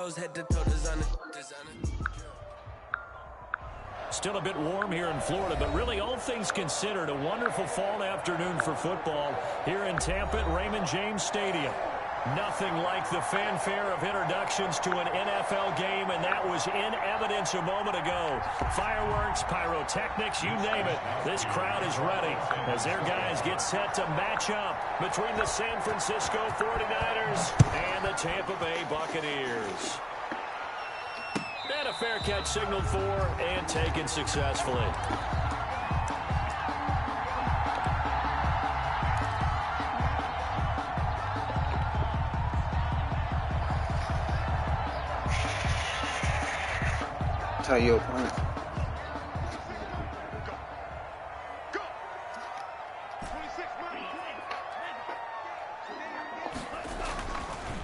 toes, head to toe, designer. Still a bit warm here in Florida, but really all things considered, a wonderful fall afternoon for football here in Tampa at Raymond James Stadium. Nothing like the fanfare of introductions to an NFL game, and that was in evidence a moment ago. Fireworks, pyrotechnics, you name it. This crowd is ready as their guys get set to match up between the San Francisco 49ers and the Tampa Bay Buccaneers. And a fair catch signaled for and taken successfully. Tell your opponent.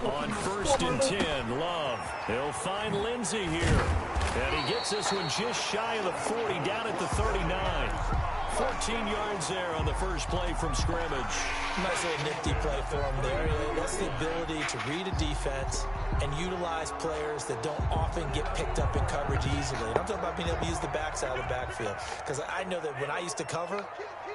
On 1st and 10, Love. He'll find Lindsey here. And he gets this one just shy of the 40, down at the 39. 14 yards there on the first play from scrimmage. Nice little nifty play for him there. That's the ability to read a defense and utilize players that don't often get picked up in coverage easily. And I'm talking about being able to use the backside of the backfield. Because I know that when I used to cover,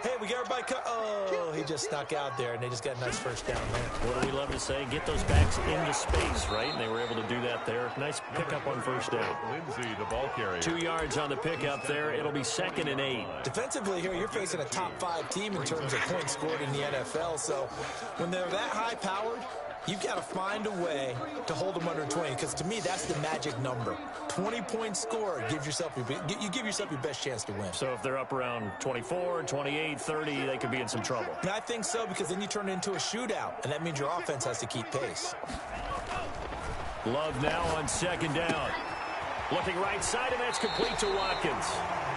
hey, we got everybody oh, he just snuck out there, and they just got a nice first down there. What do we love to say? Get those backs into space, right? And they were able to do that there. Nice pickup on first down. Lindsey, the ball carrier. 2 yards on the pickup there. It'll be 2nd and 8. Defensively here, you're facing a top 5 team in terms of points scored in the NFL. So when they're that high-powered, you've got to find a way to hold them under 20, because to me, that's the magic number. 20 points scored gives yourself you give yourself your best chance to win. So if they're up around 24, 28, 30, they could be in some trouble. And I think so, because then you turn it into a shootout, and that means your offense has to keep pace. Love now on 2nd down. Looking right side, and that's complete to Watkins.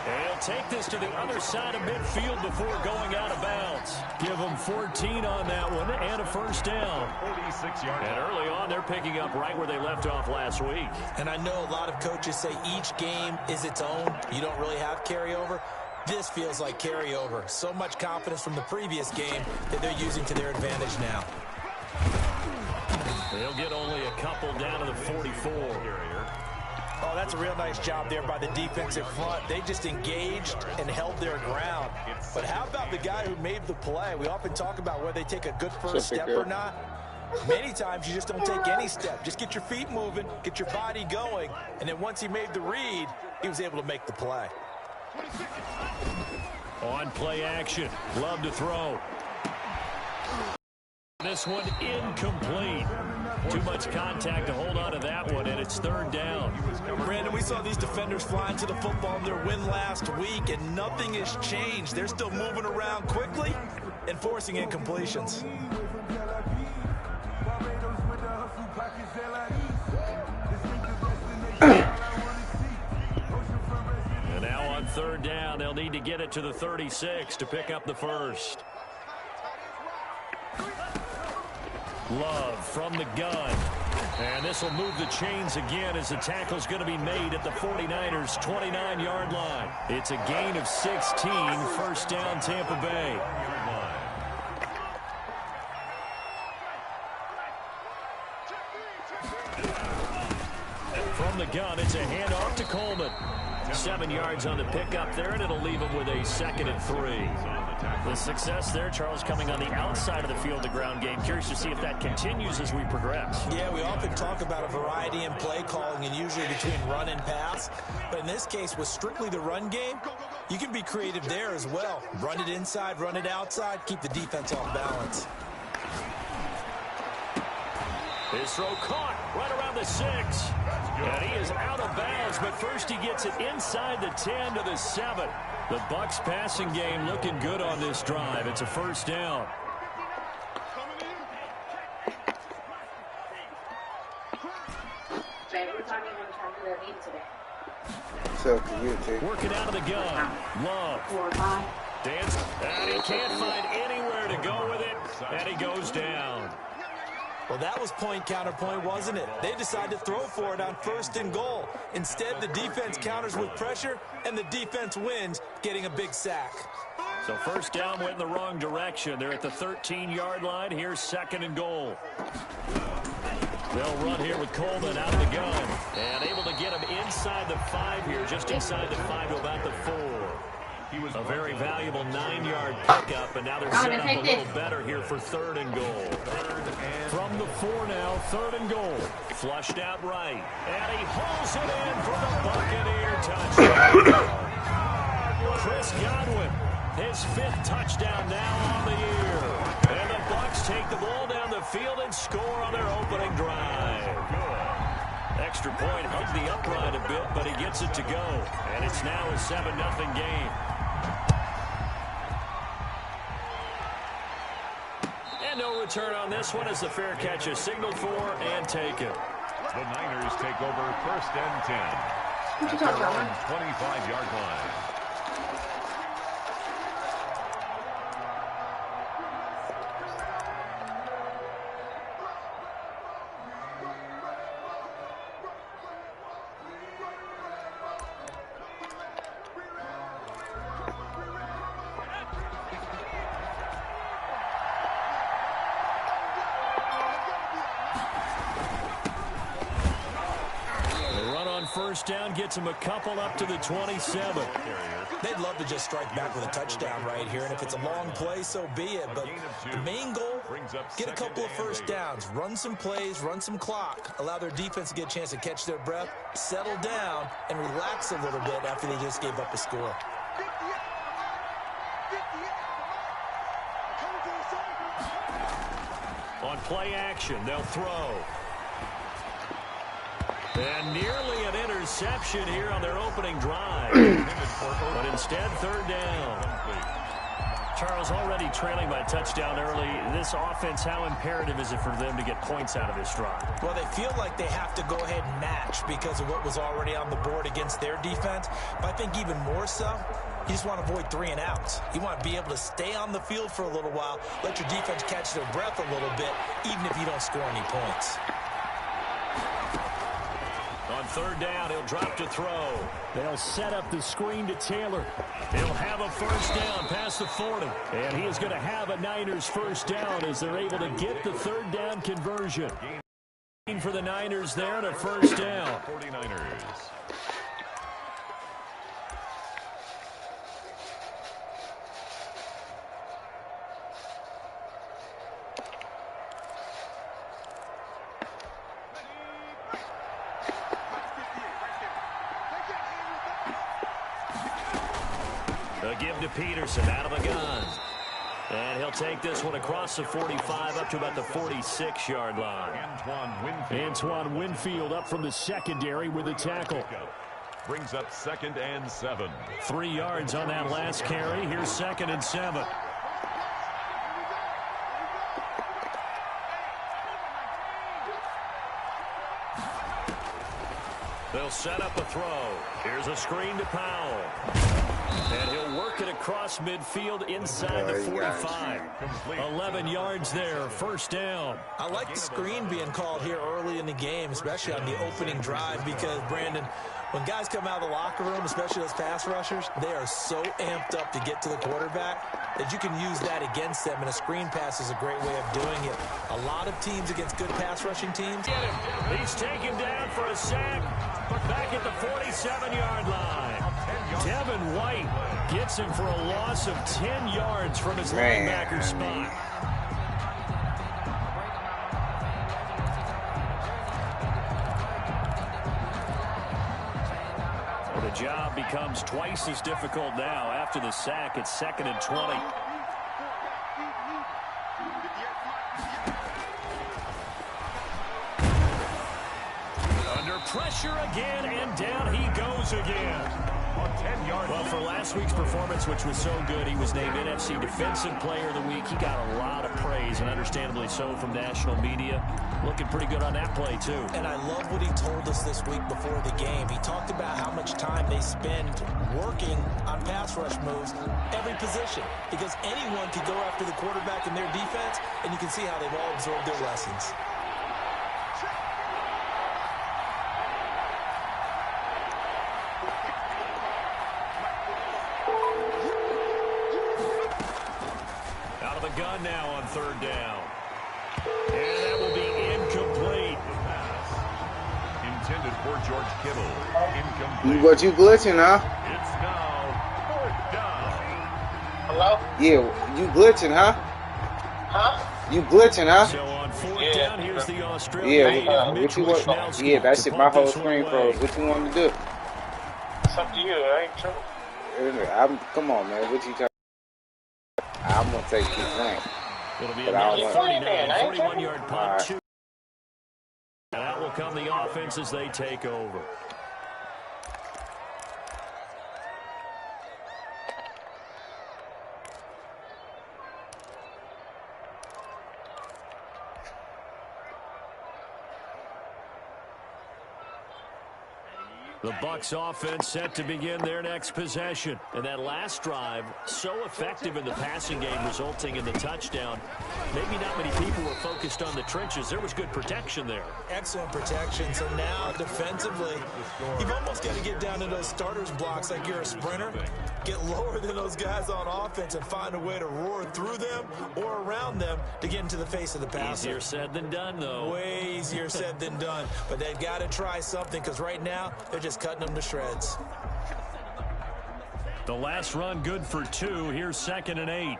And he'll take this to the other side of midfield before going out of bounds. Give them 14 on that one and a first down. 46 yards. And early on, they're picking up right where they left off last week. And I know a lot of coaches say each game is its own. You don't really have carryover. This feels like carryover. So much confidence from the previous game that they're using to their advantage now. They'll get only a couple down to the 44. Oh, that's a real nice job there by the defensive front. They just engaged and held their ground. But how about the guy who made the play? We often talk about whether they take a good first step or not. Many times you just don't take any step. Just get your feet moving, get your body going, and then once he made the read, he was able to make the play. On play action, Love to throw. This one incomplete. Too much contact to hold on to that one, and it's 3rd down. Brandon, we saw these defenders flying to the football in their win last week, and nothing has changed. They're still moving around quickly and forcing incompletions. And now on 3rd down, they'll need to get it to the 36 to pick up the first. Love from the gun. And this will move the chains again as the tackle's going to be made at the 49ers' 29-yard line. It's a gain of 16, first down Tampa Bay. From the gun, it's a handoff to Coleman. 7 yards on the pickup there, and it'll leave him with a 2nd and 3. The success there, Charles, coming on the outside of the field, the ground game. Curious to see if that continues as we progress. Yeah, we often talk about a variety in play calling and usually between run and pass. But in this case, with strictly the run game, you can be creative there as well. Run it inside, run it outside, keep the defense off balance. His throw caught right around the 6. And he is out of bounds, but first he gets it inside the 10 to the 7. The Bucs passing game looking good on this drive. It's a first down. Working out of the gun. Love. Dance. And he can't find anywhere to go with it. And he goes down. Well, that was point counterpoint, wasn't it? They decided to throw for it on 1st and goal. Instead, the defense counters with pressure, and the defense wins, getting a big sack. So first down went in the wrong direction. They're at the 13-yard line. Here's 2nd and goal. They'll run here with Coleman out of the gun. And able to get him inside the 5 here, just inside the 5 to about the 4. A very valuable 9-yard pickup, and now they're set up a little better here for 3rd and goal. From the 4 now, 3rd and goal. Flushed out right, and he hauls it in for the Buccaneer touchdown. Chris Godwin, his 5th touchdown now on the year. And the Bucs take the ball down the field and score on their opening drive. Extra point hugged the upright a bit, but he gets it to go. And it's now a 7-0 game. And no return on this one as the fair catch is signaled for and taken. The Niners take over 1st and 10 at their own 25-yard line. First down gets him a couple up to the 27. They'd love to just strike back with a touchdown right here, and if it's a long play, so be it. But the main goal, get a couple of first downs, run some plays, run some clock, allow their defense to get a chance to catch their breath, settle down, and relax a little bit after they just gave up a score. On play action, they'll throw. And nearly an interception here on their opening drive. But instead, 3rd down. Charles, already trailing by a touchdown early. This offense, how imperative is it for them to get points out of this drive? Well, they feel like they have to go ahead and match because of what was already on the board against their defense. But I think even more so, you just want to avoid 3 and outs. You want to be able to stay on the field for a little while, let your defense catch their breath a little bit, even if you don't score any points. On 3rd down, he'll drop to throw. They'll set up the screen to Taylor. He'll have a first down past the 40. And he is going to have a Niners first down as they're able to get the 3rd down conversion. For the Niners there and a first down. 49ers. Give to Peterson out of the gun. And he'll take this one across the 45 up to about the 46-yard line. Antoine Winfield up from the secondary with a tackle. Brings up 2nd and 7. 3 yards on that last carry. Here's 2nd and 7. They'll set up a throw. Here's a screen to Powell. And he'll work it across midfield inside the 45. 11 yards there, first down. I like the screen being called here early in the game, especially on the opening drive, because, Brandon, when guys come out of the locker room, especially those pass rushers, they are so amped up to get to the quarterback that you can use that against them, and a screen pass is a great way of doing it. A lot of teams against good pass rushing teams. He's taken down for a sack, back at the 47-yard line. Devin White gets him for a loss of 10 yards from his linebacker spot. Well, the job becomes twice as difficult now. After the sack, it's 2nd and 20. Under pressure again, and down he goes again. Well, for last week's performance, which was so good, he was named NFC Defensive Player of the Week. He got a lot of praise, and understandably so, from national media. Looking pretty good on that play, too. And I love what he told us this week before the game. He talked about how much time they spend working on pass rush moves, every position, because anyone could go after the quarterback in their defense, and you can see how they've all absorbed their lessons. Gun now on 3rd down. And that will be incomplete. intended for George Kittle. Incomplete. What you glitching, huh? It's now 4th down. Hello? Yeah, you glitching, huh? Huh? You glitching, huh? So on 4th down, here's the Australian. What you want? Yeah, that shit, my whole screen froze. What you want to do? It's up to you. I ain't true. Come on, man. What you talking? I'm gonna take keep playing. It'll be But a I don't 41-yard punt. All right. And out will come the offense as they take over. The Bucs offense set to begin their next possession. And that last drive, so effective in the passing game, resulting in the touchdown. Maybe not many people were focused on the trenches. There was good protection there. Excellent protection. So now, defensively, you've almost got to get down to those starters blocks like you're a sprinter. Get lower than those guys on offense and find a way to roar through them or around them to get into the face of the passer. Easier said than done, though. Way easier said than done. But they've got to try something because right now, they're just cutting them to shreds. The last run good for 2. Here's 2nd and 8.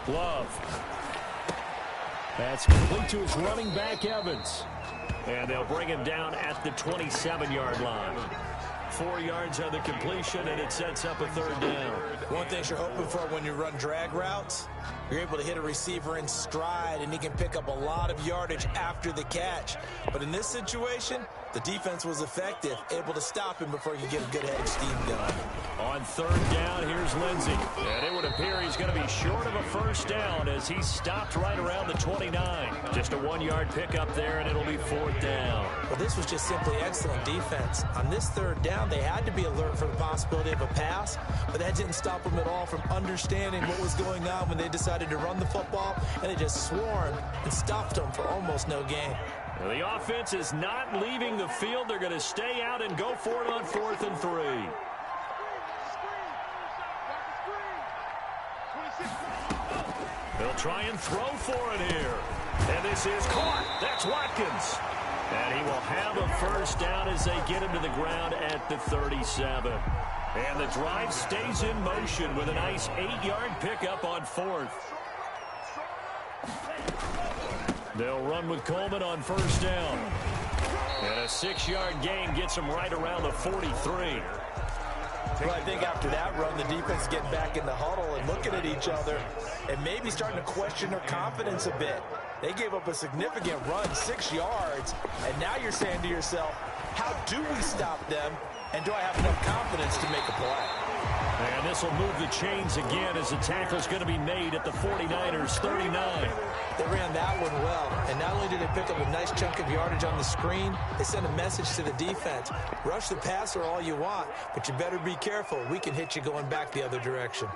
Love. That's complete to his running back, Evans. And they'll bring him down at the 27-yard line. 4 yards on the completion, and it sets up a 3rd down. One thing you're hoping for when you run drag routes, you're able to hit a receiver in stride, and he can pick up a lot of yardage after the catch. But in this situation, the defense was effective, able to stop him before he could get a good head of steam going. On 3rd down, here's Lindsey. And it would appear he's going to be short of a 1st down as he stopped right around the 29. Just a 1-yard pickup there, and it'll be 4th down. Well, this was just simply excellent defense. On this 3rd down, they had to be alert for the possibility of a pass, but that didn't stop them at all from understanding what was going on when they decided to run the football, and they just swarmed and stopped them for almost no gain. Well, the offense is not leaving the field. They're going to stay out and go for it on 4th and 3. They'll try and throw for it here. And this is caught. That's Watkins. And he will have a 1st down as they get him to the ground at the 37. And the drive stays in motion with a nice 8-yard pickup on 4th. They'll run with Coleman on 1st down. And a 6-yard gain gets him right around the 43. Well, I think after that run, the defense getting back in the huddle and looking at each other and maybe starting to question their confidence a bit. They gave up a significant run, 6 yards, and now you're saying to yourself, how do we stop them, and do I have enough confidence to make a play? And this will move the chains again as the tackle's going to be made at the 49ers' 39. They ran that one well, and not only did they pick up a nice chunk of yardage on the screen, they sent a message to the defense. Rush the passer all you want, but you better be careful. We can hit you going back the other direction.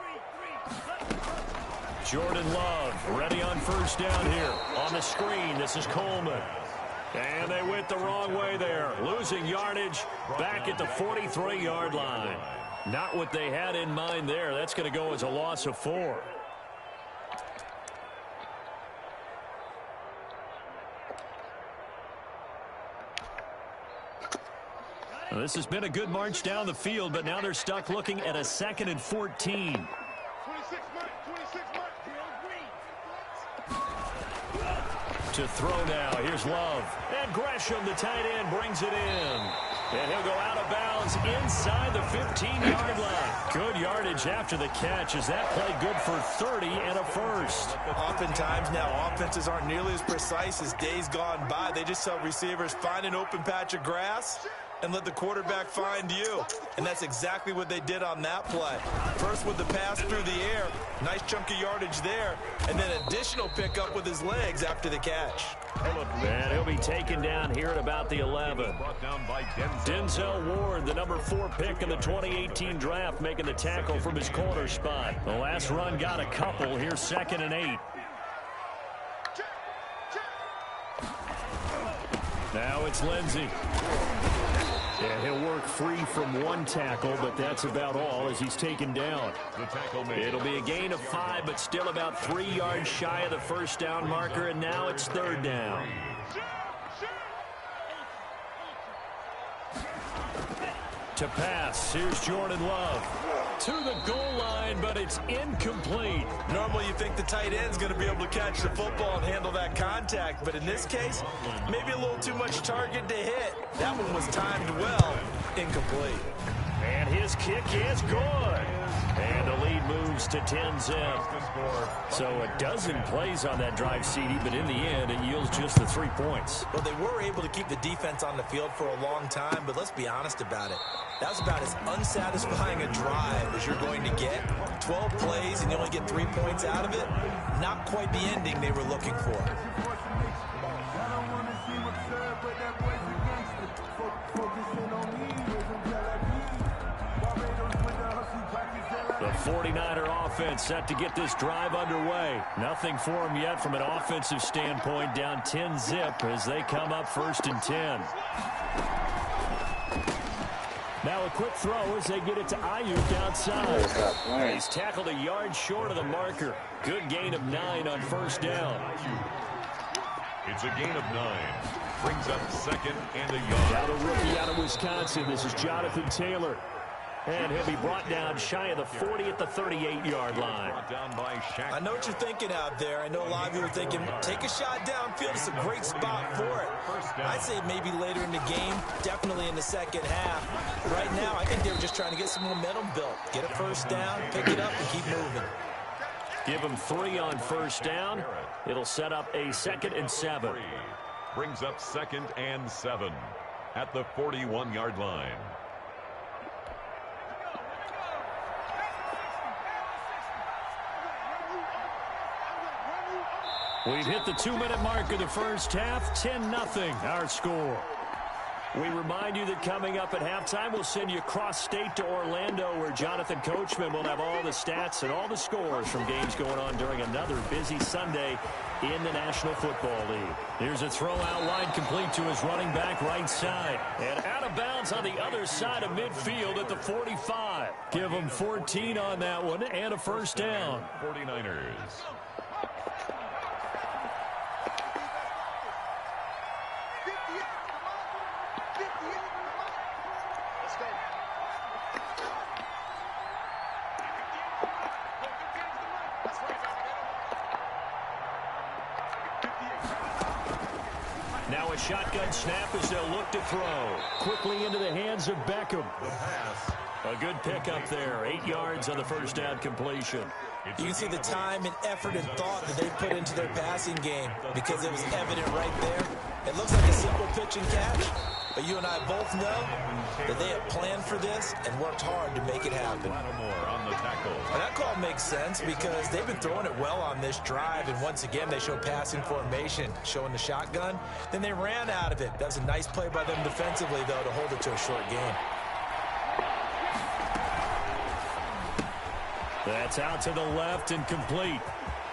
Jordan Love ready on 1st down here. On the screen, this is Coleman. And they went the wrong way there. Losing yardage back at the 43-yard line. Not what they had in mind there. That's going to go as a loss of 4. Well, this has been a good march down the field, but now they're stuck looking at a 2nd and 14. To throw now. Here's Love. And Gresham, the tight end, brings it in. And he'll go out of bounds inside the 15-yard line. Good yardage after the catch. Is that play good for 30 and a 1st? Oftentimes now offenses aren't nearly as precise as days gone by. They just tell receivers, find an open patch of grass and let the quarterback find you. And that's exactly what they did on that play. First with the pass through the air, nice chunk of yardage there, and then additional pickup with his legs after the catch. And he'll be taken down here at about the 11. Denzel Ward, the number 4 pick in the 2018 draft, making the tackle from his corner spot. The last run got a couple. Here's 2nd and 8. Now it's Lindsey. And he'll work free from one tackle, but that's about all as he's taken down. The tackle made. It'll be a gain of 5, but still about 3 yards shy of the first down marker, and now it's third down. To pass, here's Jordan Love. To the goal line, but it's incomplete. Normally you think the tight end's going to be able to catch the football and handle that contact, but in this case, maybe a little too much target to hit. That one was timed well. Incomplete. And his kick is good. And the lead moves to 10-zip. So a dozen plays on that drive, CD, but in the end, it yields just the 3 points. Well, they were able to keep the defense on the field for a long time, but let's be honest about it. That was about as unsatisfying a drive as you're going to get. 12 plays and you only get 3 points out of it. Not quite the ending they were looking for. The 49er offense set to get this drive underway. Nothing for them yet from an offensive standpoint, down 10-zip as they come up 1st and 10. Now a quick throw as they get it to Ayuk outside. He's tackled a yard short of the marker. Good gain of 9 on 1st down. It's a gain of 9. Brings up 2nd and a yard. Now the rookie out of Wisconsin. This is Jonathan Taylor. And he'll be brought down shy of the 40 at the 38-yard line. I know what you're thinking out there. I know a lot of you are thinking, take a shot downfield. It's a great spot for it. I'd say maybe later in the game, definitely in the second half. Right now, I think they were just trying to get some momentum built. Get a 1st down, pick it up, and keep moving. Give them 3 on 1st down. It'll set up a 2nd and 7. Brings up 2nd and 7 at the 41-yard line. We've hit the 2-minute mark of the first half. 10-0 our score. We remind you that coming up at halftime, we'll send you cross-state to Orlando, where Jonathan Coachman will have all the stats and all the scores from games going on during another busy Sunday in the National Football League. Here's a throw out wide, complete to his running back right side. And out of bounds on the other side of midfield at the 45. Give them 14 on that one and a 1st down. 49ers. Now a shotgun snap as they'll look to throw. Quickly into the hands of Beckham. A good pickup there. 8 yards on the 1st down completion. You can see the time and effort and thought that they put into their passing game because it was evident right there. It looks like a simple pitch and catch, but you and I both know that they have planned for this and worked hard to make it happen. On the tackle. And that call makes sense because they've been throwing it well on this drive, and once again they show passing formation, showing the shotgun. Then they ran out of it. That was a nice play by them defensively, though, to hold it to a short game. That's out to the left and complete.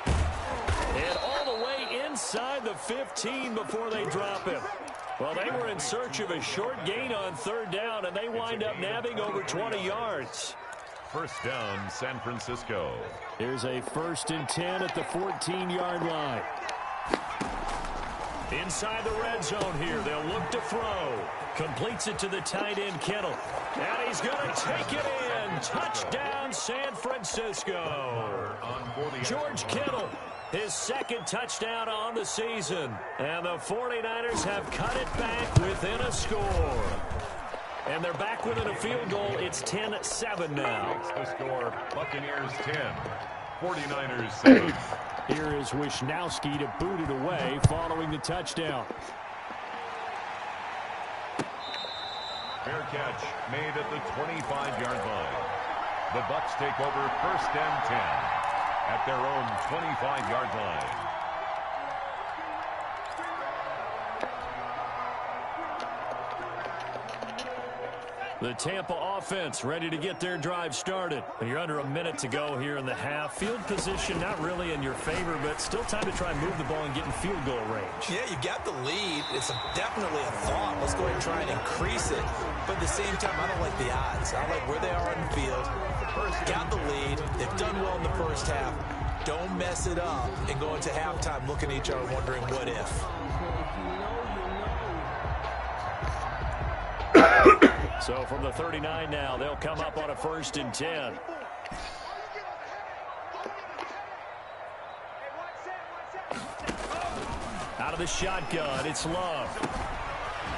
And all the way inside the 15 before they drop him. Well, they were in search of a short gain on 3rd down, and they wind up nabbing over 20 yards. 1st down, San Francisco. Here's a 1st and 10 at the 14-yard line. Inside the red zone here, they'll look to throw. Completes it to the tight end, Kittle. And he's going to take it in. Touchdown, San Francisco. George Kittle, his 2nd touchdown on the season. And the 49ers have cut it back within a score. And they're back within a field goal. It's 10-7 now. The score, Buccaneers 10, 49ers 7. Here is Wisnowski to boot it away following the touchdown. Fair catch made at the 25-yard line. The Bucs take over 1st and 10 at their own 25-yard line. The Tampa offense ready to get their drive started. And you're under a minute to go here in the half. Field position not really in your favor, but still time to try and move the ball and get in field goal range. Yeah, you got the lead. It's definitely a thought. Let's go ahead and try and increase it. But at the same time, I don't like the odds. I like where they are on the field. Got the lead. They've done well in the first half. Don't mess it up and go into halftime looking at each other wondering what if. So from the 39 now, they'll come up on a 1st and 10. Out of the shotgun, it's Love.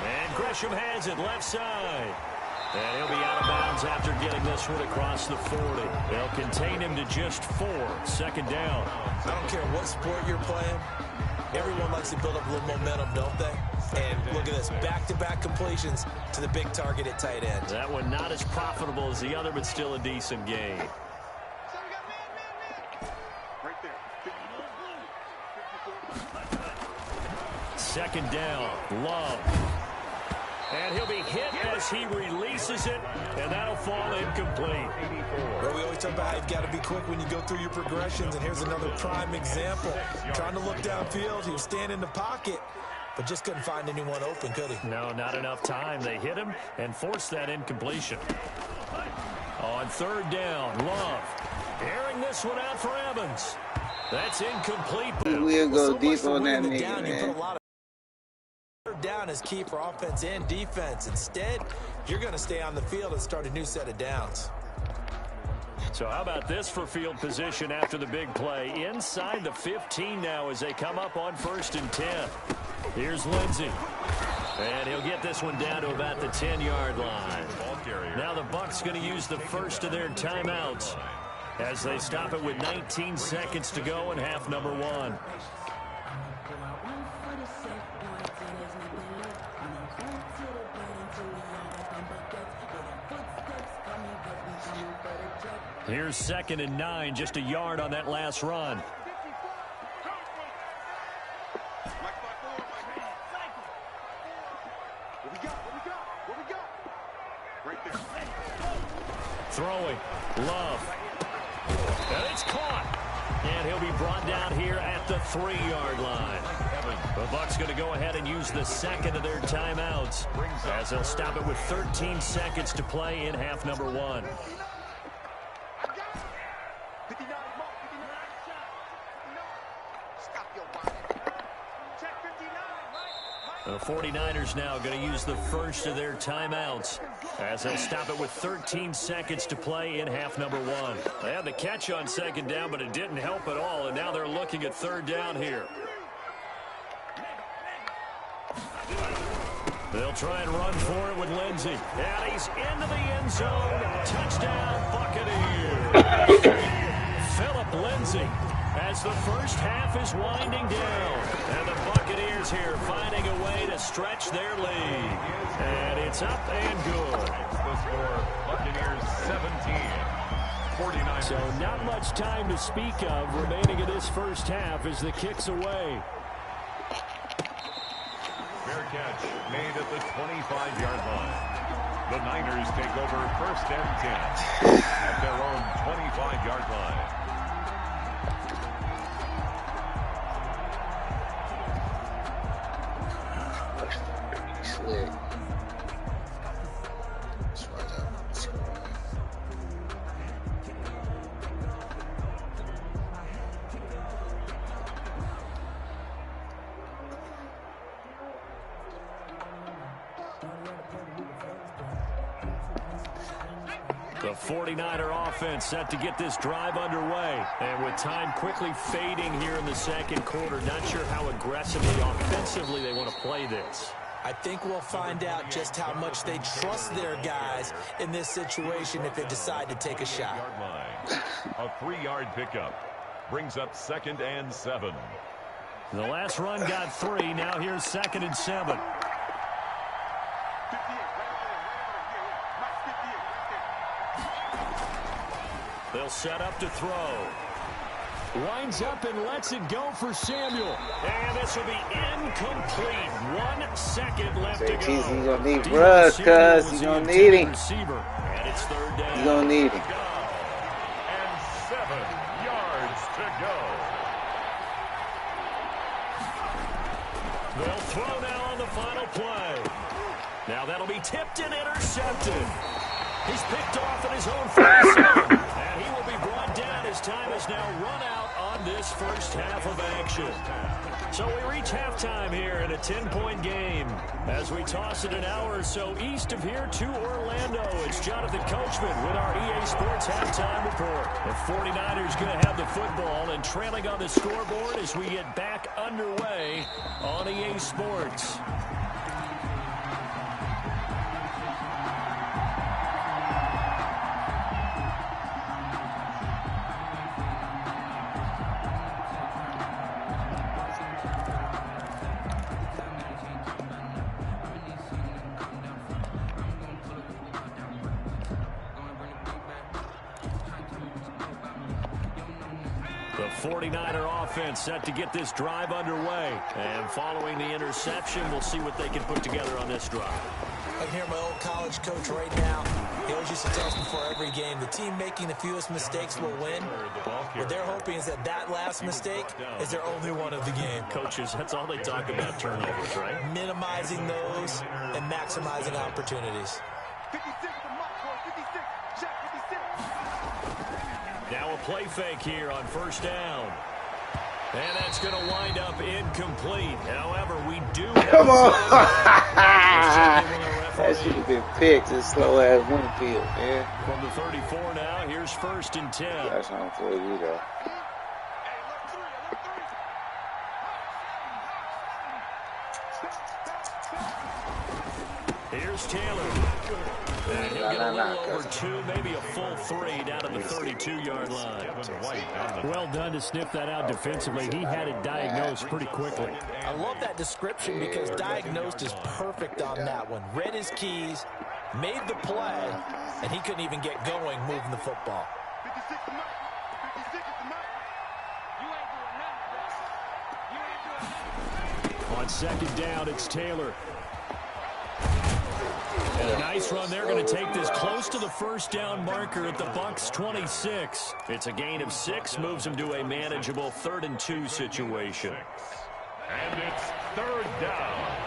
And Gresham has it left side. And he'll be out of bounds after getting this one across the 40. They'll contain him to just 4. 2nd down. I don't care what sport you're playing. Everyone likes to build up a little momentum, don't they? And look at this, back-to-back completions to the big target at tight end. That one not as profitable as the other, but still a decent gain. Second down, Love. And he'll be hit as he releases it, and that'll fall incomplete. Well, we always talk about how you've got to be quick when you go through your progressions, and here's another prime example. Trying to look downfield, he was standing in the pocket, but just couldn't find anyone open, could he? No, not enough time. They hit him and forced that incompletion. On 3rd down, Love. Airing this one out for Evans. That's incomplete. We'll go deep on that nigga, man. Down is key for offense and defense. Instead, you're going to stay on the field and start a new set of downs. So how about this for field position after the big play? Inside the 15 now as they come up on 1st and 10. Here's Lindsey. And he'll get this one down to about the 10-yard line. Now the Bucs going to use the first of their timeouts as they stop it with 19 seconds to go in half number 1. Here's 2nd and 9, just a yard on that last run. Throwing, Love. And it's caught. And he'll be brought down here at the 3-yard line. The Bucs going to go ahead and use the 2nd of their timeouts as they'll stop it with 13 seconds to play in half number 1. The 49ers now going to use the first of their timeouts as they'll stop it with 13 seconds to play in half number 1. They had the catch on 2nd down, but it didn't help at all, and now they're looking at 3rd down here. They'll try and run for it with Lindsey. And he's into the end zone. Touchdown, Buccaneers. Phillip Lindsey as the first half is winding down. And the Buccaneers here finding a way to stretch their lead. And it's up and good. The score, Buccaneers 17. 49. So not much time to speak of remaining in this first half as the kick's away. Fair catch made at the 25-yard line. The Niners take over 1st and 10 at their own 25-yard line. Slick. The 49er offense set to get this drive underway. And with time quickly fading here in the 2nd quarter, not sure how aggressively offensively they want to play this. I think we'll find out just how much they trust their guys in this situation if they decide to take a shot. A 3-yard pickup brings up 2nd and 7. The last run got 3. Now here's 2nd and 7. They'll set up to throw. Winds up and lets it go for Samuel. And this will be incomplete. 1 second left to go. He's going to need Russ, cuz. He's going to need him. And it's third down. He's going to need him. And 7 yards to go. They'll throw now on the final play. Now that'll be tipped and intercepted. He's picked off in his own first zone. And he will be brought down. His time is now run out on this first half of action. So we reach halftime here in a 10-point game. As we toss it an hour or so east of here to Orlando, it's Jonathan Coachman with our EA Sports Halftime Report. The 49ers going to have the football and trailing on the scoreboard as we get back underway on EA Sports. The 49er offense set to get this drive underway. And following the interception, we'll see what they can put together on this drive. I can hear my old college coach right now. He always used to tell us before every game, the team making the fewest mistakes will win. What they're hoping is that that last mistake is their only one of the game. Coaches, that's all they talk about, turnovers, right? Minimizing those and maximizing opportunities. Now a play fake here on first down. And that's going to wind up incomplete. However, we do... Come on! That should have been picked. This slow-ass Winfield, man. From the 34 now, here's first and 10. That's on for you, though. Here's Taylor. And he'll get a little over 2, maybe a full 3 down to the 32-yard line. Well done to sniff that out defensively. He had it diagnosed pretty quickly. I love that description because diagnosed is perfect on that one. Read his keys, made the play, and he couldn't even get going moving the football. On second down, it's Taylor. And a nice run. They're going to take this close to the first down marker at the Bucs 26. It's a gain of 6, moves them to a manageable 3rd and 2 situation. And it's third down.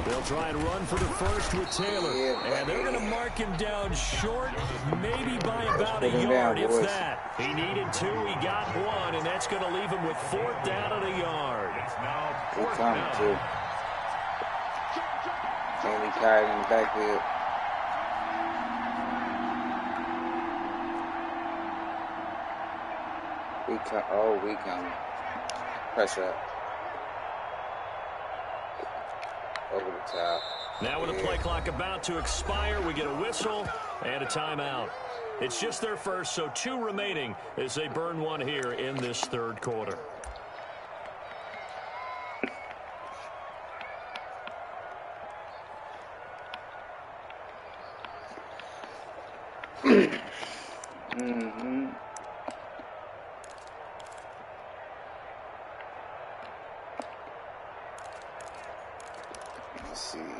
They'll try and run for the first with Taylor. And they're going to mark him down short, maybe by about a yard, if that. He needed 2, he got 1, and that's going to leave him with 4th down and a yard. It's now Good 4th time, down. too. Can't be tired in the backfield. We coming. Pressure up. Over the top. Now with the play clock about to expire, we get a whistle and a timeout. It's just their first, so 2 remaining as they burn 1 here in this 3rd quarter.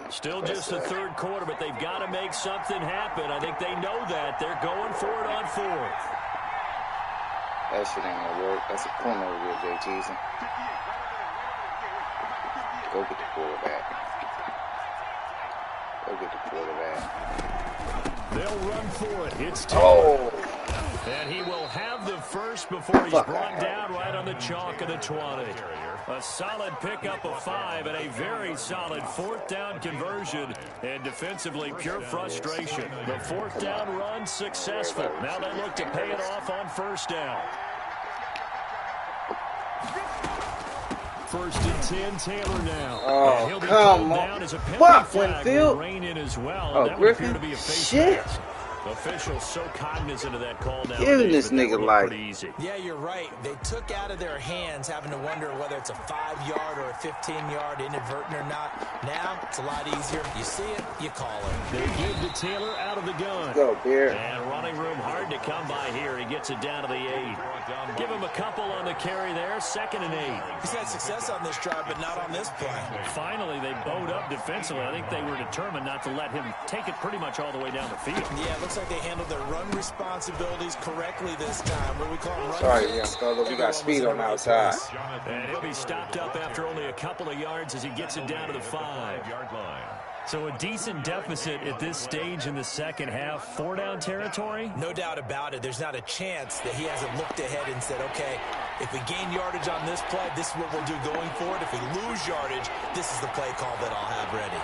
Still just the 3rd quarter, but they've got to make something happen. I think they know that. They're going for it on 4th. That shit ain't gonna work. That's a corner over here, Jay Cheezy. Go get the quarterback. Go get the quarterback. They'll run for it. It's Taylor. Oh! And he will have the first before he's brought down right on the chalk of the 20. A solid pickup of 5 and a very solid 4th down conversion. And defensively, pure frustration. The 4th down run successful. Now they look to pay it off on first down. First and 10, Taylor now. Oh, and he'll be come pulled on. down as a penalty Fuck, flag Winfield. will reign in as well. Oh, and that would appear Griffin? to be a face Shit. mask. Officials so cognizant of that call now. Giving this nigga life. Pretty easy. Yeah, you're right. They took out of their hands having to wonder whether it's a 5-yard or a 15-yard inadvertent or not. Now, it's a lot easier. You see it, you call it. They give to Taylor out of the gun. Go, Beard. And running room hard to come by here. He gets it down to the 8. Give him a couple on the carry there. 2nd and 8. He's had success on this drive, but not on this play. Finally, they bowed up defensively. I think they were determined not to let him take it pretty much all the way down the field. Yeah, it looks like they handled their run responsibilities correctly this time. What we call run. Sorry, young fella. We got speed on the outside. And he'll be stopped up after only a couple of yards as he gets it down to the 5-yard line. So a decent deficit at this stage in the second half. 4-down territory? No doubt about it. There's not a chance that he hasn't looked ahead and said, okay, if we gain yardage on this play, this is what we'll do going forward. If we lose yardage, this is the play call that I'll have ready.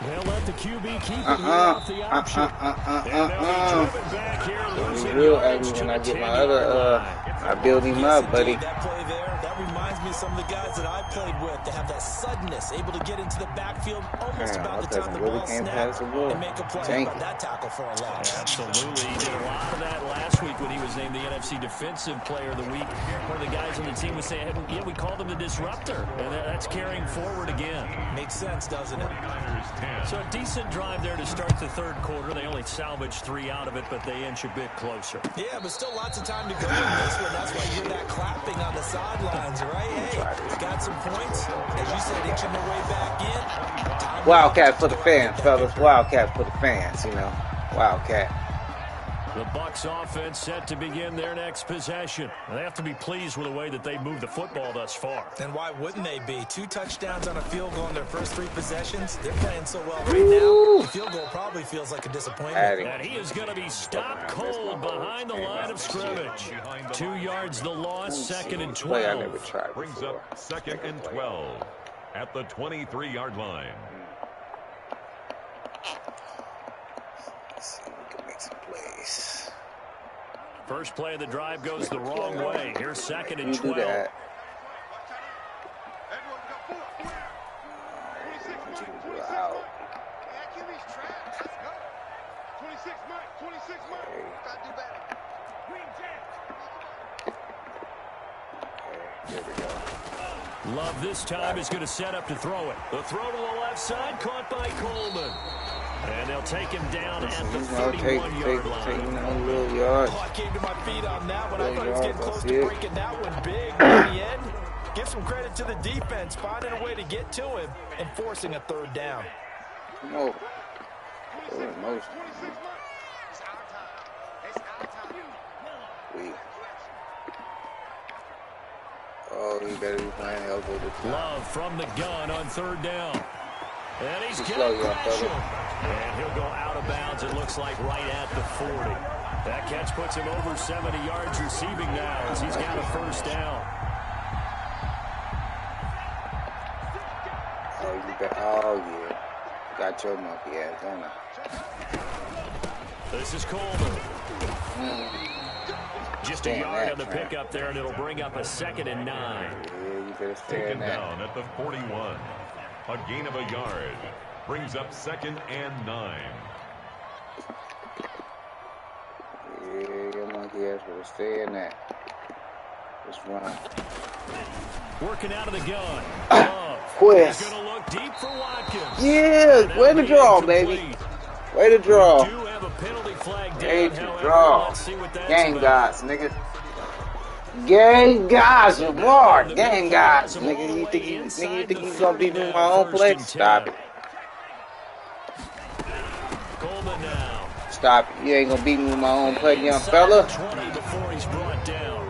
They'll let the QB keep it off the option. And they'll be driven back here, losing yardage to when I the get my 10-yard other, I build him up, buddy. That play there, that reminds me of some of the guys that I played with that have that suddenness, able to get into the backfield almost about the time the ball snaps and make a play. About that tackle for a loss. Absolutely. He did a lot of that last week when he was named the NFC Defensive Player of the Week. One of the guys on the team was saying, yeah, we called him the disruptor. And that's carrying forward again. Makes sense, doesn't it? So a decent drive there to start the third quarter. They only salvaged 3 out of it, but they inch a bit closer. Yeah, but still lots of time to go in this one. That's why you hear that clapping on the sidelines, right? Hey, got some points. As you said, inching their way back in. Wildcat for the fans, fellas. Wildcat for the fans, you know. Wildcat. The Bucs offense set to begin their next possession. They have to be pleased with the way that they moved the football thus far. And why wouldn't they be? 2 touchdowns on a field goal in their first 3 possessions. They're playing so well right now. The field goal probably feels like a disappointment. And he is going to be stopped cold behind the line of scrimmage. 2 yards the loss, 2nd and 12. Brings up 2nd and 12 at the 23-yard line. First play of the drive goes the wrong way. Here's 2nd and 12. Love this time is going to set up to throw it. The throw to the left side, caught by Coleman. And they'll take him down at the 31-yard line. I came to my feet on that one. I thought he was getting close to breaking that one big. In the end, give some credit to the defense, finding a way to get to him and forcing a 3rd down. No. Oh, he better be playing elbow to time. Love from the gun on 3rd down. And he's slow, going to young crash him. fella. And he'll go out of bounds, it looks like, right at the 40. That catch puts him over 70 yards receiving now as he's got a 1st down. Oh, yeah. Got your monkey ass, don't I? This is Coleman. Just a yard on the pickup there, and it'll bring up a 2nd and 9. Yeah, you better stay Taken in that. down at the 41. A gain of a yard. Brings up 2nd and 9. Yeah, your monkey ass better stay in that. Just run. Working out of the gun. Love. Quest. He's going to look deep for Watkins. Yeah, way to draw, baby. Way to draw. We do have a penalty flag down, Way to however. draw. Let's see what that's Game about. guys, nigga. Game guys, reward. Game guys, nigga. You think you gonna beat me with my own play? Stop it. Coleman now. Stop it. You ain't gonna beat me with my own play, young fella. 20 before he's brought down.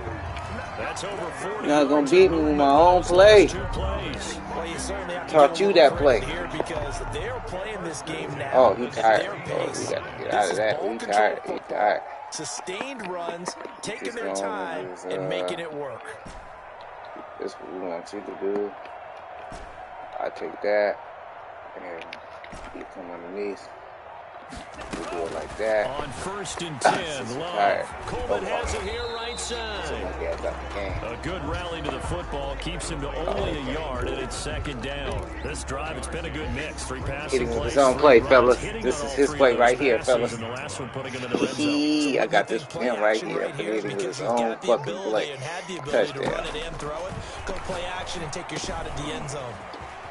That's over 40. You're not gonna beat me with my own play. 2 plays. Well, you certainly have to Taught give you them that play. here because they're playing this game now. Oh, he at tired. their Oh, pace. we gotta get This out is of that. ball He control tired. He football. tired. Sustained runs, taking Just their going time with his, and making it work. That's what we want you to do. I take that, and you come underneath. We do it like that. On 1st and 10, Love. Coleman has it here right side. A good rally to the football keeps him to only a yard, and it's 2nd down. This drive, it's been a good mix. 3 passes. Hitting with his own play, fellas. This is his play right here, fellas. And the last one putting him in the red zone. I got this man right here. Hitting with his own fucking play. Touchdown. Go play action and take your shot at the end zone.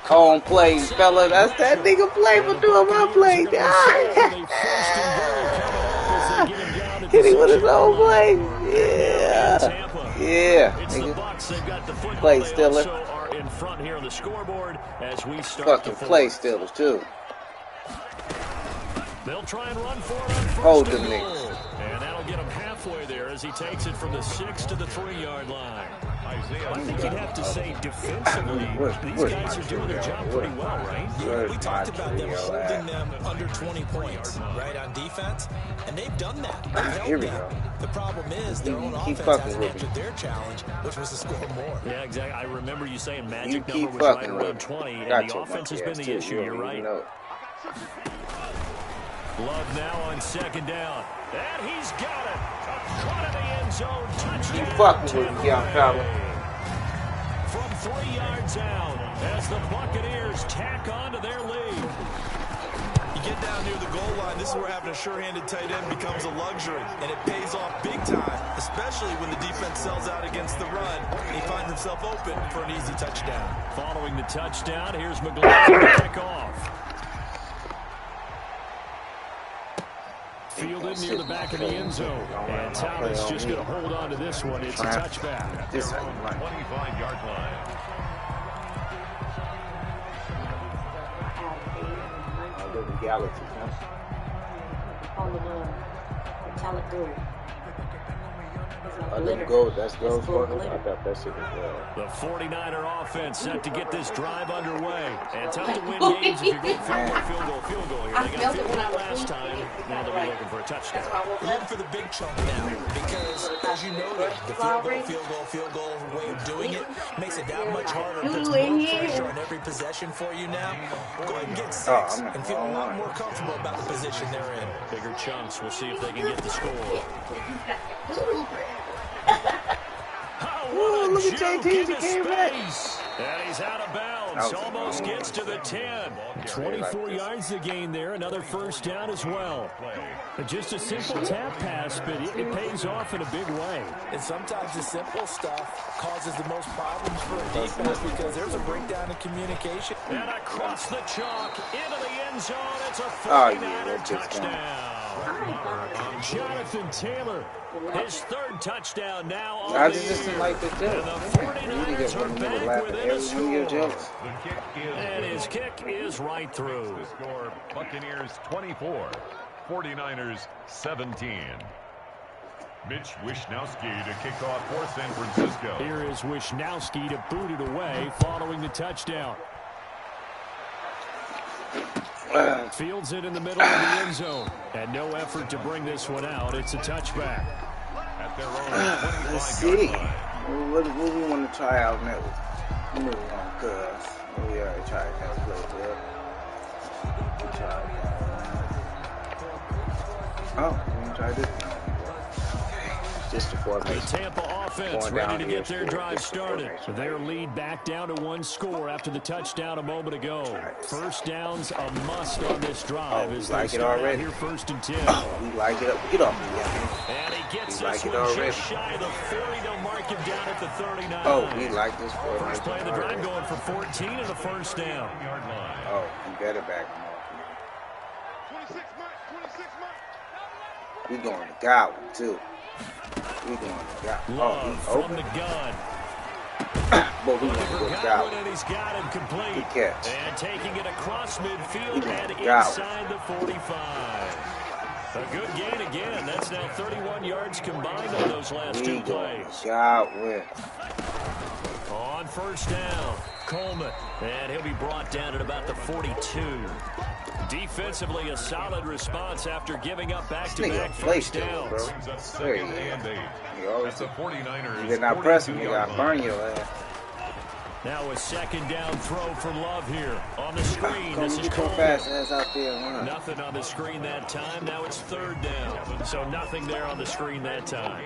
Home play, fella. That's that nigga play for doing my play. Hitting with his own play. Yeah. Yeah. Nigga. Play stealer. Fucking play stealers, too. They'll try and run for it. Hold them niggas. And that'll get him halfway there as he takes it from the 6 to the 3-yard line. I think you'd have to say defensively, these guys are doing their job pretty well, right? We talked about them holding them under 20 points, right, on defense, and they've done that. Here we go. The problem is their own offense hasn't answered their challenge, which was to score more. Yeah, exactly. I remember you saying magic number was right around 20, and the offense has been the issue. You're right. Love now on 2nd down. And he's got it. Front of the end zone. Touchdown. You fucking with him, young fella. From 3 yards out as the Buccaneers tack on to their lead. You get down near the goal line, this is where having a sure-handed tight end becomes a luxury, and it pays off big time, especially when the defense sells out against the run, and he finds himself open for an easy touchdown. Following the touchdown, here's McGloin to kick off. Fielded near the back of the end zone. And Thomas just going to hold on to this one. It's a touchback. This 25-yard line. Galaxy, that's gold for him. I thought that shit was well. The 49er offense set to get this drive underway. And tough to win games if you're going field goal here. They got field goal last time. Now they'll be looking for a touchdown. Looking for the big chunk now because, as you noted, the field goal way of doing it makes it that much harder. Puts more pressure on every possession for you now. Go ahead and get 6 and feel a lot more comfortable about the position they're in. Bigger chunks. We'll see if they can get the score. Oh, look at JT, he came back. And he's out of bounds. Almost gets to the 10. 24 yards to gain there. Another 1st down as well. Just a simple tap pass, but it pays off in a big way. And sometimes the simple stuff causes the most problems for a defense because there's a breakdown in communication. And across the chalk into the end zone. It's a 49er touchdown. Jonathan Taylor, his 3rd touchdown now on I just didn't like this too. And the 49ers are back within a score. And his kick is right through. The score, Buccaneers 24, 49ers 17. Mitch Wishnowsky to kick off for San Francisco. Here is Wishnowsky to boot it away following the touchdown. Fields it in the middle of the end zone. And no effort to bring this one out. It's a touchback. At their own Let's see. What do we want to try out next? We want because we already tried that play. We tried that. Oh, we want to try this one. Just the formation. The Tampa offense ready to get their drive started. Their lead back down to 1 score after the touchdown a moment ago. 1st downs a must on this drive as they start out here 1st and 10. Oh, we like it up. Get off me, yeah. And he gets this one just shy of the 40. They'll mark him down at the 39. Oh, we like this. First play of the drive going for 14 and a 1st down. Oh, you better back him off. 26 months. We going to Godwin, too. We going to Godwin. Love from the gun. But we going to go to Godwin. And he's got him complete. Good catch. And taking it across midfield and inside the 45. A good gain again. That's now 31 yards combined on those last 2 plays. Godwin. On 1st down, Coleman. And he'll be brought down at about the 42. Defensively, a solid response after giving up back-to-back 1st downs. There he is. You always the 49ers. You're not pressing me, I'll burn your ass. Now a second down throw for Love here on the screen. This is Coleman. Fast ass out there. Nothing on the screen that time. Now it's third down. So nothing there on the screen that time.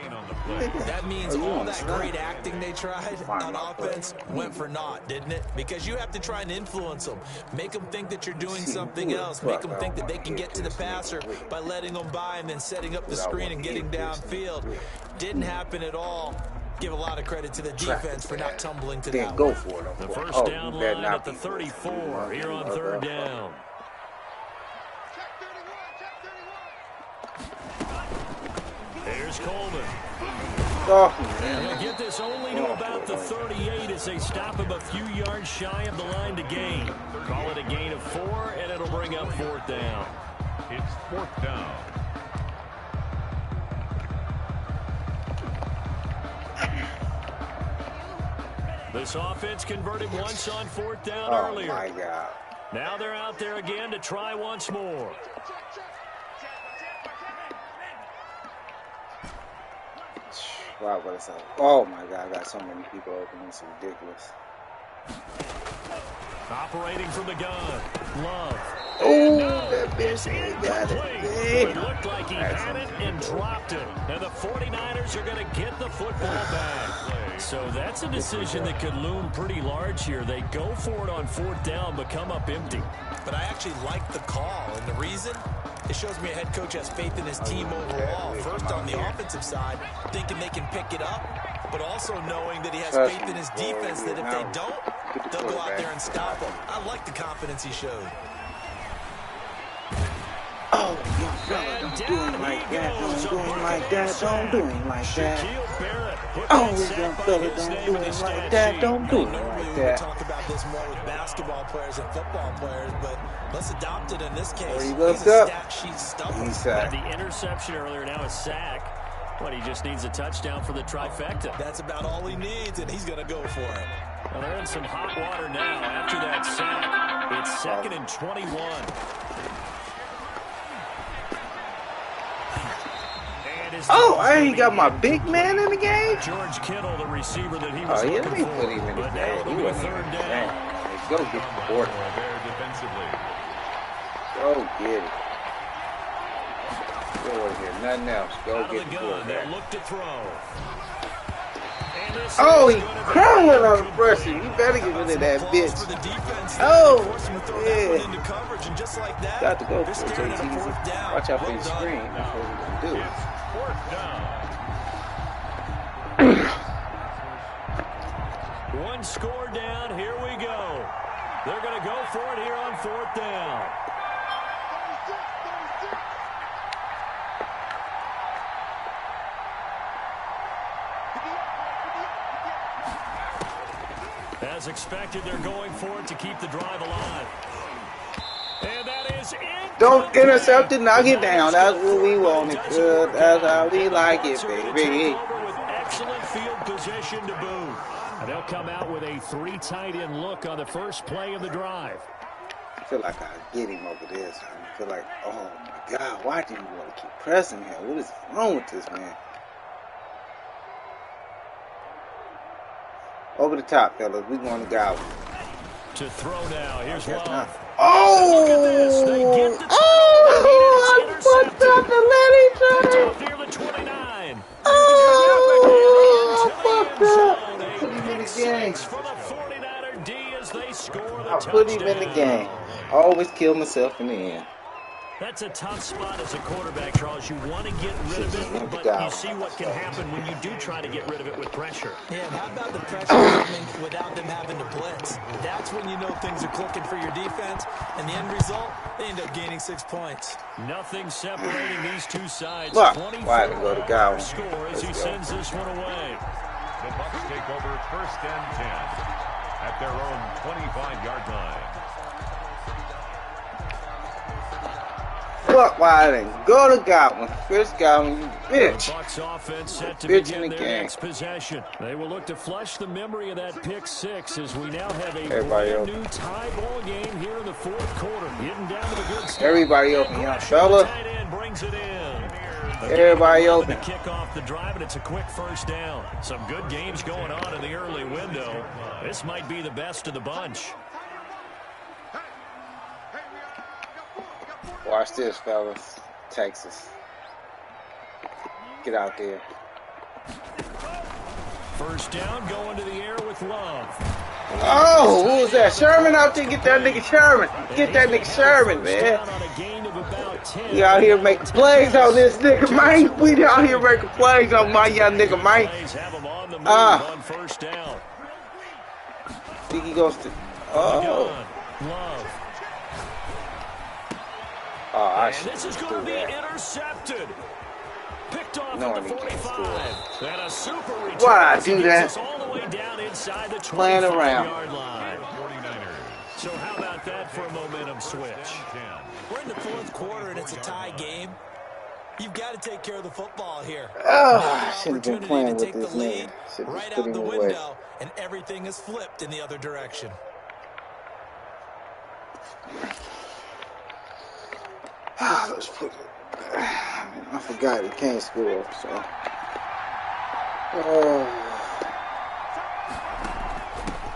That means all that great acting they tried on offense went for naught, didn't it? Because you have to try and influence them. Make them think that you're doing something else. Make them think that they can get to the passer by letting them by and then setting up the screen and getting downfield. Didn't happen at all. Give a lot of credit to the defense for not tumbling to that. Go for it. The first down line at the 34 here on third down. Here's Coleman. And they'll get this only to about the 38 as they stop him a few yards shy of the line to gain. Call it a gain of 4, and it'll bring up fourth down. It's fourth down. This offense converted once on fourth down earlier. Oh, my God. Now they're out there again to try once more. Wow, what is that? Oh, my God. I got so many people open. It's ridiculous. Operating from the gun. Love. Oh, that bitch got it. It looked like he had it and dropped it. And the 49ers are going to get the football back. So that's a decision that could loom pretty large here. They go for it on fourth down, but come up empty. But I actually like the call, and the reason? It shows me a head coach has faith in his team overall. First, on the offensive side, thinking they can pick it up, but also knowing that he has faith in his defense that if they don't, they'll go out there and stop them. I like the confidence he showed. Oh, young fella, don't do him like that. Don't do him like that. Don't do him like that. Oh, young fella, don't do him like that. Don't do him like We that. talk about this more with basketball players and football players, but let's adopt it in this case. He He's looked a up. stat sheet stuffer. He's Had the interception earlier, now a sack. But he just needs a touchdown for the trifecta. That's about all he needs, and he's going to go for it. Well, they're in some hot water now after that sack. It's 2nd and 21. Oh, I ain't got my big man in the game? George Kittle, the receiver that he was Oh, yeah, looking they for. put him in the But now game. it'll He be wasn't third even down. there. Go get the board. There defensively. Go get it. Go over here. Nothing else. Go Out of get the the gun, board. they look to throw. Oh, he crawling on the pressure. You better get rid of that bitch. For the defense, Oh, force him to throw that yeah. one into coverage, and just like that, Got to go they're for it. staring It's at a easy. fourth down. Watch out for Well your done. screen. That's what we're going to do. It's fourth down. One score down. Here we go. They're going to go for it here on fourth down. As expected, they're going for it to keep the drive alive. And that is it. Don't intercept it. Knock it down. That's what we wanted. Good. That's how we like it, baby. With excellent field position to boot. And they'll come out with a 3 tight end look on the first play of the drive. I feel like I get him over this. I feel like, oh my God, why do you want to keep pressing him? What is wrong with this man? Over the top, fellas. We going to go. To throw now. Here's Love. Oh! Look at this. They get the Oh! I fucked up and let each other. near the 29. Oh! I fucked up. Put him in the game. For the 49er D as they score the I put him in the touchdown. game. I always kill myself in the end. That's a tough spot as a quarterback, Charles. You want to get rid of it, but you see what can happen when you do try to get rid of it with pressure. Yeah, and how about the pressure coming without them having to blitz? That's when you know things are clicking for your defense, and the end result, they end up gaining 6 points. Nothing separating these two sides. Look, why to go to Gowan? Score as he sends this one away. The Bucs take over 1st and 10 at their own 25-yard line. Look, why I didn't go to Godwin. First Godwin, you bitch. The Bucs offense set to Bitch begin in the their game. next possession. They will look to flush the memory of that pick 6 as we now have a Everybody brand open. new tie ball game here in the 4th quarter. Getting down to the good stuff. Everybody open, young Rush, fella. the tight end brings it in. Everybody open. To kick off the drive, and it's a quick first down. Some good games going on in the early window. This might be the best of the bunch. Watch this, fellas. Texas. Get out there. First down, going to the air with Love. Oh, who was that? Sherman out there. Get that nigga Sherman. Get that nigga Sherman, man. We out here making plays on this nigga, man. We out here making plays on my young nigga, man. Think he goes to... Oh. Oh, I should this is going to be intercepted. Picked off at the 45. And a super return. Why I do that? All the way down inside the playing around. Yard line. So how about that for a momentum switch? We're in the fourth quarter and it's a tie game. You've got to take care of the football here. Oh, I shouldn't have been playing with this man. Right out the window, and everything is flipped in the other direction. Let's put it. I forgot he can't score, so.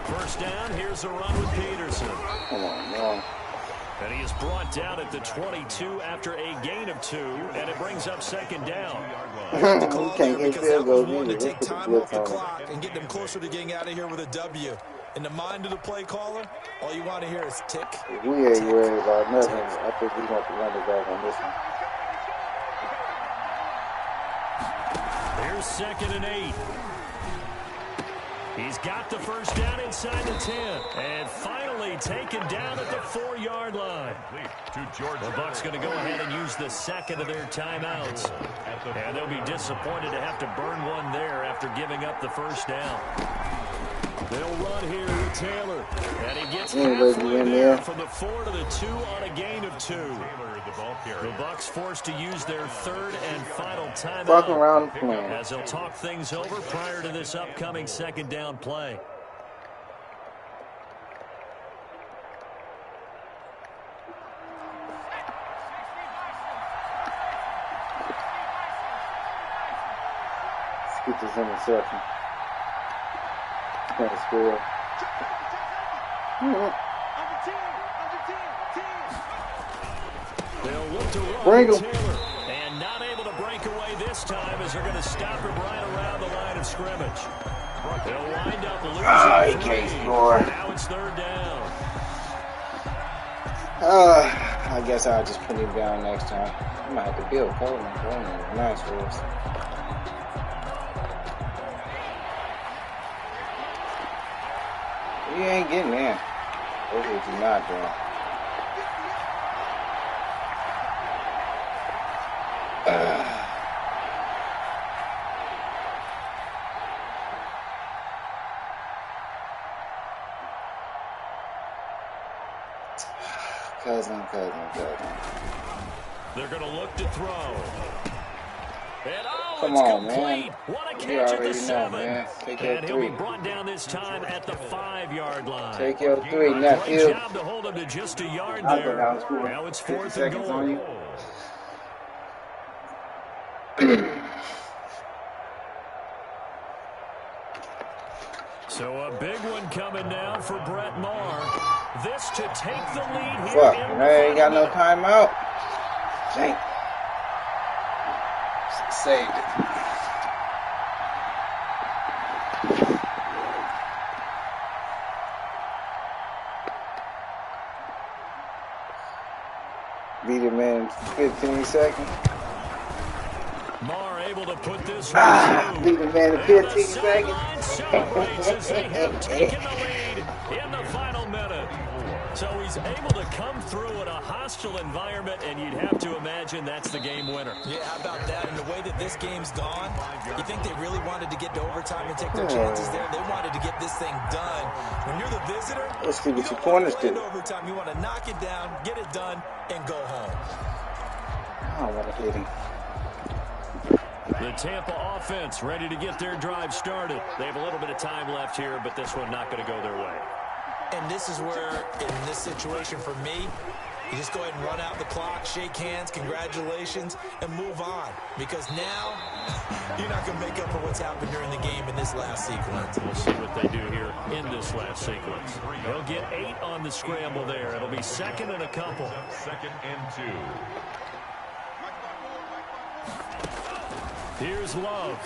First down, here's a run with Peterson. Come on, man. And he is brought down at the 22 after a gain of 2, and it brings up second down. We can't get field goals either. To take time off the clock and get them closer to getting out of here with a W. In the mind of the play caller, all you want to hear is tick. We ain't worried about nothing. I think we want to run it back on this one. Here's 2nd and 8. He's got the first down inside the 10. And finally taken down at the 4-yard line. The Bucs going to go ahead and use the second of their timeouts. And they'll be disappointed to have to burn one there after giving up the first down. They'll run here with Taylor. And he gets halfway there from the 4 to the 2 on a gain of 2. The Bucs forced to use their 3rd and final timeout as they'll talk things over prior to this upcoming second down play. Let's get this interception. Can't score. They'll look to run Bring him. Taylor, and not able to break away this time as they're going to stop him right around the line of scrimmage. They'll wind up losing. He can't score. Now it's 3rd down. I guess I'll just put him down next time. I might have to build Coleman. Coleman is nice for us. You ain't getting in. That's what you're not doing. Cousin. They're going to look to throw. And come it's on, complete. man. What a catch You at the already 7. know, man. Take your and 3. he'll be brought down this time at the 5-yard line. Take your 3, nephew. Great job to hold him to just a yard I'll there. go down the score. Now it's 4th 50 and seconds goal. on you. So a big one coming now for Brett Maher. This to take the lead here. Fuck, man, ain't got no timeout. Dang. Saved it. Beat him in 15 seconds. Maher able to put this one beat him in 15 seconds. Celebrates as they have taken the lead in the final minute. So he's able to come through in a hostile environment, and you'd have to imagine that's the game winner. Yeah, how about that? And the way that this game's gone, you think they really wanted to get to overtime and take their chances there? They wanted to get this thing done. When you're the visitor, let's see what you your corners do. Overtime, you want to knock it down, get it done, and go home. I don't want to hit him. The Tampa offense ready to get their drive started. They have a little bit of time left here, but this one not going to go their way. And this is where, in this situation for me, You just go ahead and run out the clock, shake hands, congratulations, and move on. Because now, you're not going to make up for what's happened during the game in this last sequence. We'll see what they do here in this last sequence. They'll get 8 on the scramble there. It'll be second and a couple. 2nd and 2. Here's Love.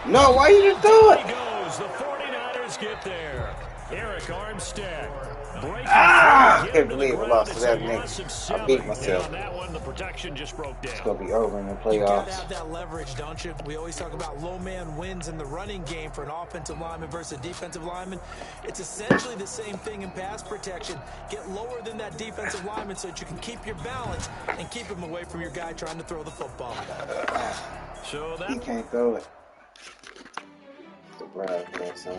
No, why you didn't do it? He goes. The 49ers get there. Eric Armstead. I can't believe I lost to that nigga. I beat myself. On that one, the protection just broke down. It's going to be over in the You got to playoffs. have that leverage, don't you? We always talk about low man wins in the running game for an offensive lineman versus a defensive lineman. It's essentially the same thing in pass protection. Get lower than that defensive lineman so that you can keep your balance and keep him away from your guy trying to throw the football. So He that can't throw it. The broadcast, son.